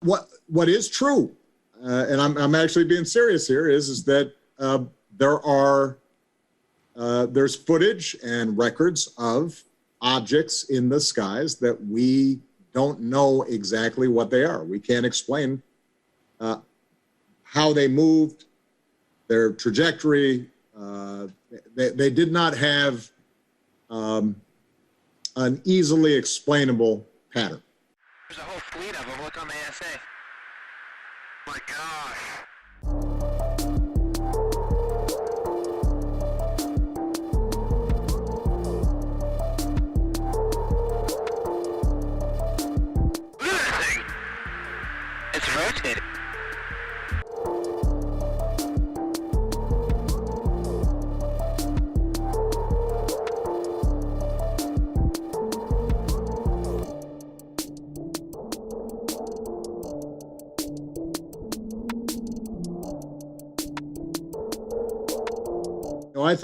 What is true, and I'm actually being serious here, is that there's footage and records of objects in the skies that we don't know exactly what they are. We can't explain how they moved, their trajectory. They did not have an easily explainable pattern. There's a whole fleet of them. Look on the ASA. Oh my gosh. Look at that thing. It's rotating.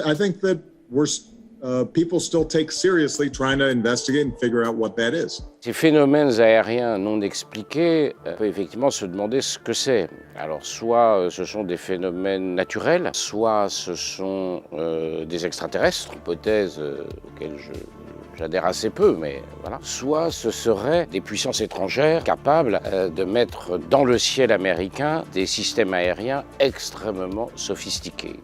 I think that people still take seriously trying to investigate and figure out what that is. Ces phénomènes aériens non expliqués, on peut effectivement se demander ce que c'est. Alors soit ce sont des phénomènes naturels, soit ce sont des extraterrestres, hypothèse auxquelles j'adhère assez peu, mais voilà. Soit ce seraient des puissances étrangères capables de mettre dans le ciel américain des systèmes aériens extrêmement sophistiqués.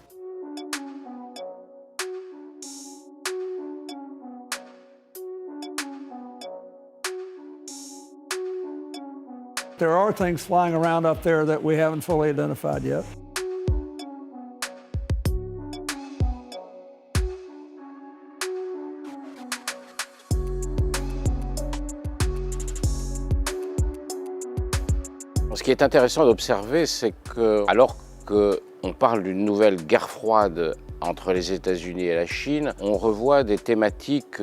There are things flying around up there that we haven't fully identified yet. Ce qui est intéressant d'observer, c'est que, alors qu'on parle d'une nouvelle guerre froide entre les États-Unis et la Chine, on revoit des thématiques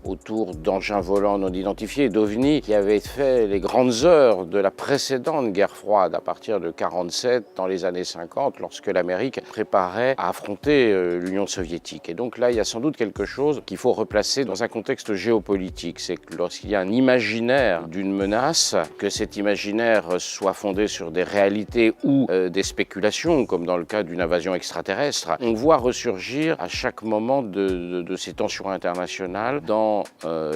autour d'engins volants non identifiés, d'OVNI, qui avaient fait les grandes heures de la précédente guerre froide, à partir de 1947, dans les années 50, lorsque l'Amérique préparait à affronter l'Union soviétique. Et donc là, il y a sans doute quelque chose qu'il faut replacer dans un contexte géopolitique. C'est que lorsqu'il y a un imaginaire d'une menace, que cet imaginaire soit fondé sur des réalités ou des spéculations, comme dans le cas d'une invasion extraterrestre, on voit ressurgir à chaque moment de ces tensions internationales dans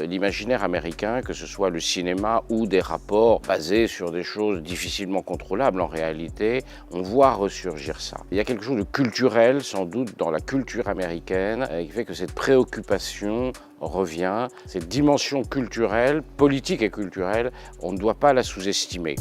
l'imaginaire américain, que ce soit le cinéma ou des rapports basés sur des choses difficilement contrôlables en réalité, on voit ressurgir ça. Il y a quelque chose de culturel sans doute dans la culture américaine qui fait que cette préoccupation revient, cette dimension culturelle, politique et culturelle, on ne doit pas la sous-estimer.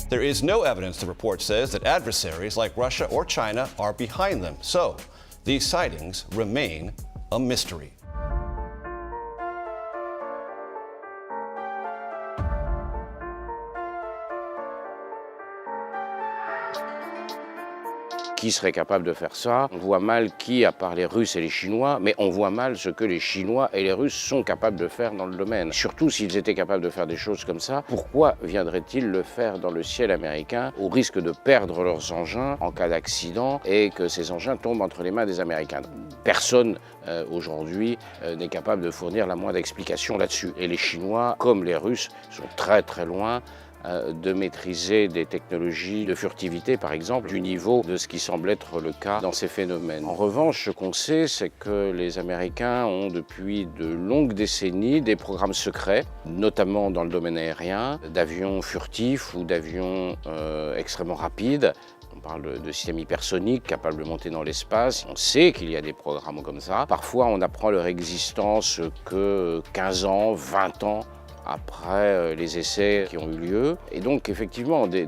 There is no evidence, the report says, that adversaries like Russia or China are behind them. So, these sightings remain a mystery. Qui serait capable de faire ça? On voit mal qui, à part les Russes et les Chinois, mais on voit mal ce que les Chinois et les Russes sont capables de faire dans le domaine. Surtout s'ils étaient capables de faire des choses comme ça, pourquoi viendraient-ils le faire dans le ciel américain au risque de perdre leurs engins en cas d'accident et que ces engins tombent entre les mains des Américains? Personne aujourd'hui n'est capable de fournir la moindre explication là-dessus. Et les Chinois, comme les Russes, sont très très loin de maîtriser des technologies de furtivité, par exemple, du niveau de ce qui semble être le cas dans ces phénomènes. En revanche, ce qu'on sait, c'est que les Américains ont depuis de longues décennies des programmes secrets, notamment dans le domaine aérien, d'avions furtifs ou d'avions extrêmement rapides. On parle de systèmes hypersoniques capables de monter dans l'espace. On sait qu'il y a des programmes comme ça. Parfois, on apprend leur existence que 15 ans, 20 ans après les essais qui ont eu lieu. Et donc effectivement, des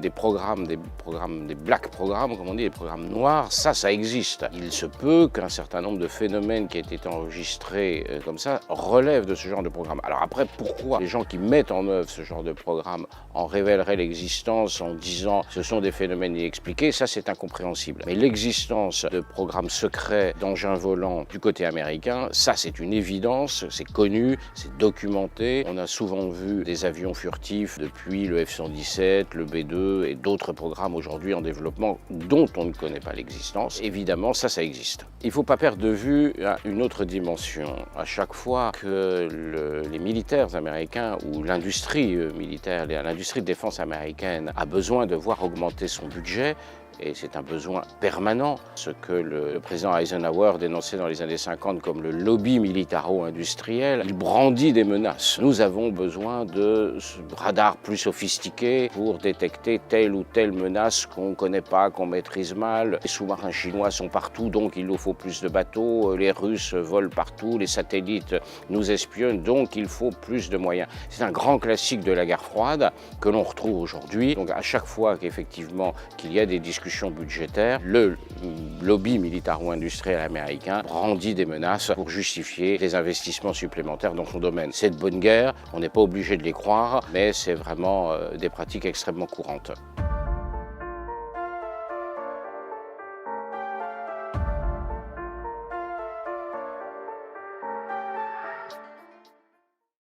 black programmes, comme on dit, des programmes noirs, ça existe. Il se peut qu'un certain nombre de phénomènes qui aient été enregistrés comme ça relèvent de ce genre de programme. Alors après, pourquoi les gens qui mettent en œuvre ce genre de programme en révéleraient l'existence en disant ce sont des phénomènes inexpliqués, ça c'est incompréhensible. Mais l'existence de programmes secrets d'engins volants du côté américain, ça c'est une évidence, c'est connu, c'est documenté. On a souvent vu des avions furtifs depuis le F-117, le B-2 et d'autres programmes aujourd'hui en développement dont on ne connaît pas l'existence. Évidemment, ça existe. Il ne faut pas perdre de vue une autre dimension. À chaque fois que les militaires américains ou l'industrie militaire, l'industrie de défense américaine a besoin de voir augmenter son budget, et c'est un besoin permanent, ce que le président Eisenhower dénonçait dans les années 50 comme le lobby militaro-industriel. Il brandit des menaces. Nous avons besoin de radars plus sophistiqués pour détecter telle ou telle menace qu'on ne connaît pas, qu'on maîtrise mal. Les sous-marins chinois sont partout, donc il nous faut plus de bateaux. Les Russes volent partout, les satellites nous espionnent, donc il faut plus de moyens. C'est un grand classique de la guerre froide que l'on retrouve aujourd'hui. Donc à chaque fois qu'effectivement qu'il y a des discussions budgétaires, le lobby militaro-industriel américain brandit des menaces pour justifier des investissements supplémentaires dans son domaine. C'est de bonne guerre, on n'est pas obligé de les croire, mais c'est vraiment des pratiques extrêmement courantes.